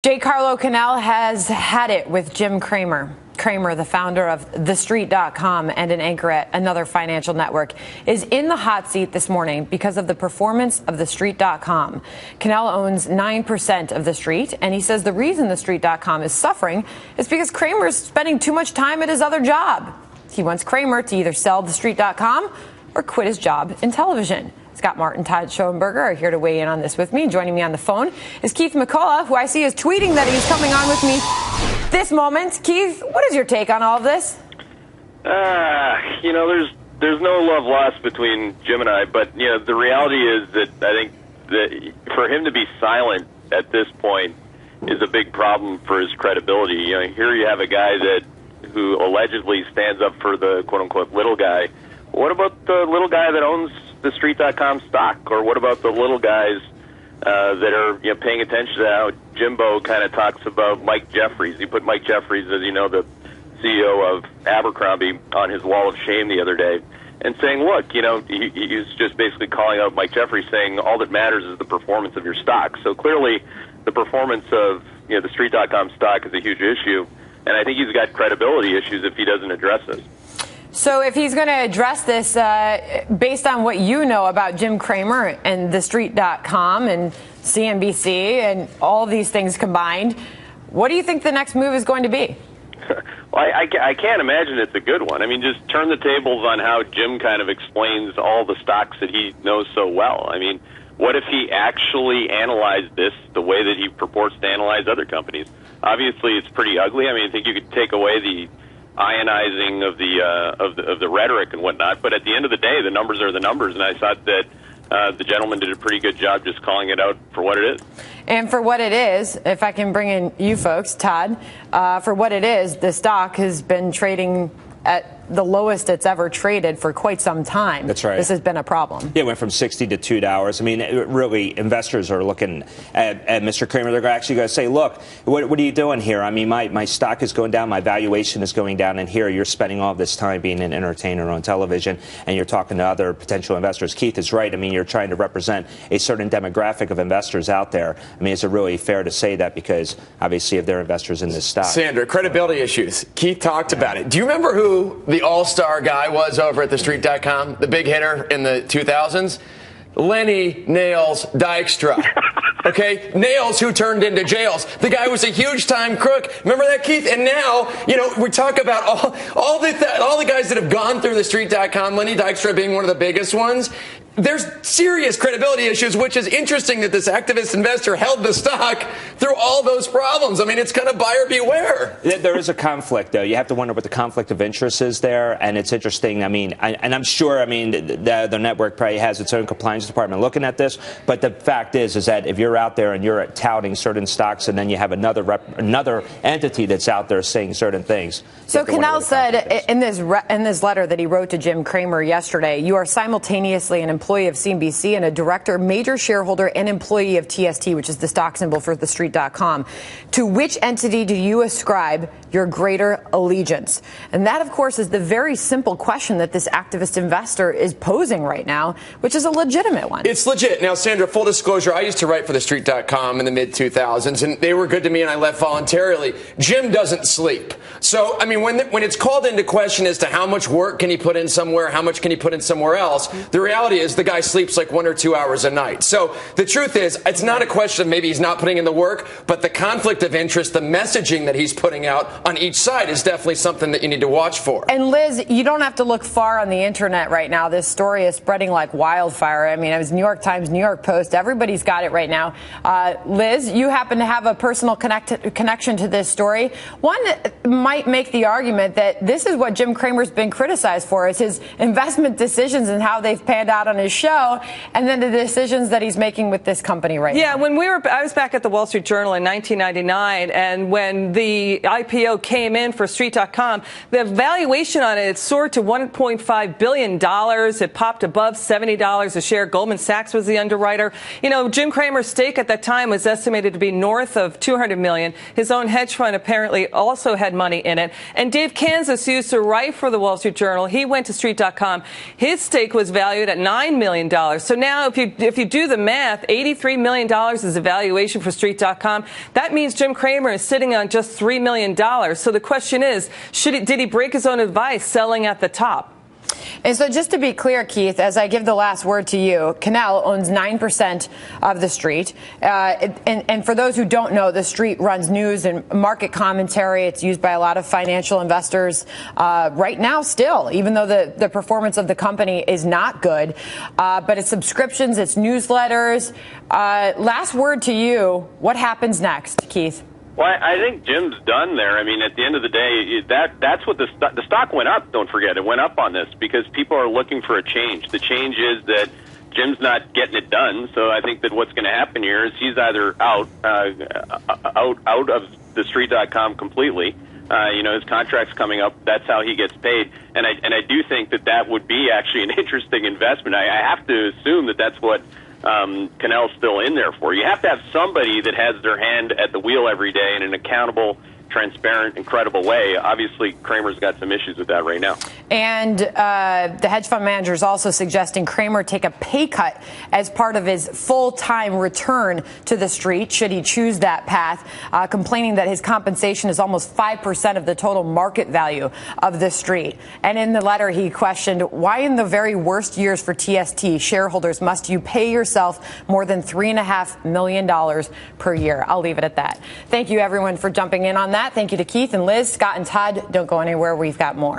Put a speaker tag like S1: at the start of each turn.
S1: Carlo Cannell has had it with Jim Cramer. Cramer, the founder of TheStreet.com and an anchor at another financial network, is in the hot seat this morning because of the performance of TheStreet.com. Cannell owns 9% of TheStreet, and he says the reason TheStreet.com is suffering is because Cramer is spending too much time at his other job. He wants Cramer to either sell TheStreet.com or quit his job in television. Scott Martin, Todd Schoenberger are here to weigh in on this with me. Joining me on the phone is Keith McCullough, who I see is tweeting that he's coming on with me this moment. Keith, what is your take on all of this?
S2: There's no love lost between Jim and I, but the reality is that I think that for him to be silent at this point is a big problem for his credibility. Here you have a guy who allegedly stands up for the quote-unquote little guy. What about the little guy that owns TheStreet.com stock? Or what about the little guys that are paying attention to how Jimbo kind of talks about Mike Jeffries? He put Mike Jeffries, as you know, the CEO of Abercrombie, on his wall of shame the other day and saying, look, he was just basically calling out Mike Jeffries, saying all that matters is the performance of your stock. So clearly the performance of TheStreet.com stock is a huge issue, and I think he's got credibility issues if he doesn't address this.
S1: So if he's going to address this, based on what you know about Jim Cramer and TheStreet.com and CNBC and all of these things combined, what do you think the next move is going to be?
S2: Well, I can't imagine it's a good one. I mean, just turn the tables on how Jim kind of explains all the stocks that he knows so well. I mean, what if he actually analyzed this the way that he purports to analyze other companies? Obviously, it's pretty ugly. I mean, I think you could take away the ionizing of the rhetoric and whatnot, but at the end of the day, the numbers are the numbers, and I thought that the gentleman did a pretty good job just calling it out for what it is.
S1: And for what it is, if I can bring in you folks, Todd, for what it is, the stock has been trading at the lowest it's ever traded for quite some time.
S3: That's right.
S1: This has been a problem.
S3: Yeah, it went from 60 to $2. I mean, really, investors are looking at Mr. Cramer. They're actually going to say, look, what are you doing here? I mean, my stock is going down, my valuation is going down, and here you're spending all this time being an entertainer on television, and you're talking to other potential investors. Keith is right. I mean, you're trying to represent a certain demographic of investors out there. I mean, is it really fair to say that because, obviously, if they're investors in this stock?
S4: Sandra, credibility issues. Keith talked about it. Do you remember who the all-star guy was over at TheStreet.com, the big hitter in the 2000s? Lenny Nails Dykstra. Okay, Nails, who turned into Jails. The guy was a huge-time crook. Remember that, Keith? And now, we talk about all the guys that have gone through TheStreet.com, Lenny Dykstra being one of the biggest ones. There's serious credibility issues, which is interesting that this activist investor held the stock through all those problems. I mean, it's kind of buyer beware.
S3: There is a conflict, though. You have to wonder what the conflict of interest is there, and it's interesting. I mean, I'm sure, the network probably has its own compliance department looking at this, but the fact is that if you're out there and you're touting certain stocks and then you have another entity that's out there saying certain things.
S1: So Cannell said in this letter that he wrote to Jim Cramer yesterday, you are simultaneously an employee of CNBC and a director, major shareholder, and employee of TST, which is the stock symbol for TheStreet.com. To which entity do you ascribe your greater allegiance? And that, of course, is the very simple question that this activist investor is posing right now, which is a legitimate one.
S4: It's legit. Now, Sandra, full disclosure, I used to write for TheStreet.com in the mid-2000s, and they were good to me, and I left voluntarily. Jim doesn't sleep. So, I mean, when it's called into question as to how much work can he put in somewhere, how much can he put in somewhere else, the reality is the guy sleeps like 1 or 2 hours a night. So the truth is, it's not a question of maybe he's not putting in the work, but the conflict of interest, the messaging that he's putting out on each side is definitely something that you need to watch for.
S1: And Liz, you don't have to look far on the internet right now. This story is spreading like wildfire. I mean, it was New York Times, New York Post. Everybody's got it right now. Liz, you happen to have a personal connection to this story. One might make the argument that this is what Jim Cramer's been criticized for, is his investment decisions and how they've panned out on his show, and then the decisions that he's making with this company right now.
S5: Yeah, I was back at the Wall Street Journal in 1999, and when the IPO came in for Street.com, the valuation on it soared to $1.5 billion. It popped above $70 a share. Goldman Sachs was the underwriter. Jim Cramer's stake at that time was estimated to be north of $200 million. His own hedge fund apparently also had money in it. And Dave Kansas used to write for the Wall Street Journal. He went to Street.com. His stake was valued at $9 $9 million. So now if you do the math, $83 million is the valuation for TheStreet.com. That means Jim Cramer is sitting on just $3 million. So the question is, did he break his own advice selling at the top?
S1: And so just to be clear, Keith, as I give the last word to you, Cannell owns 9% of TheStreet. And for those who don't know, TheStreet runs news and market commentary. It's used by a lot of financial investors right now still, even though the performance of the company is not good. But it's subscriptions, it's newsletters. Last word to you. What happens next, Keith?
S2: Well, I think Jim's done there. I mean, at the end of the day, that's what the stock went up. Don't forget, it went up on this because people are looking for a change. The change is that Jim's not getting it done. So I think that what's going to happen here is he's either out of TheStreet.com completely. His contract's coming up. That's how he gets paid. And I do think that would be actually an interesting investment. I have to assume that that's what Cannell's still in there for. You have to have somebody that has their hand at the wheel every day in an accountable, transparent, incredible way. Obviously, Cramer's got some issues with that right now.
S1: And the hedge fund manager is also suggesting Cramer take a pay cut as part of his full-time return to the street, should he choose that path, complaining that his compensation is almost 5% of the total market value of the street. And in the letter, he questioned, why in the very worst years for TST shareholders must you pay yourself more than $3.5 million per year? I'll leave it at that. Thank you, everyone, for jumping in on that. Thank you to Keith and Liz, Scott and Todd. Don't go anywhere. We've got more.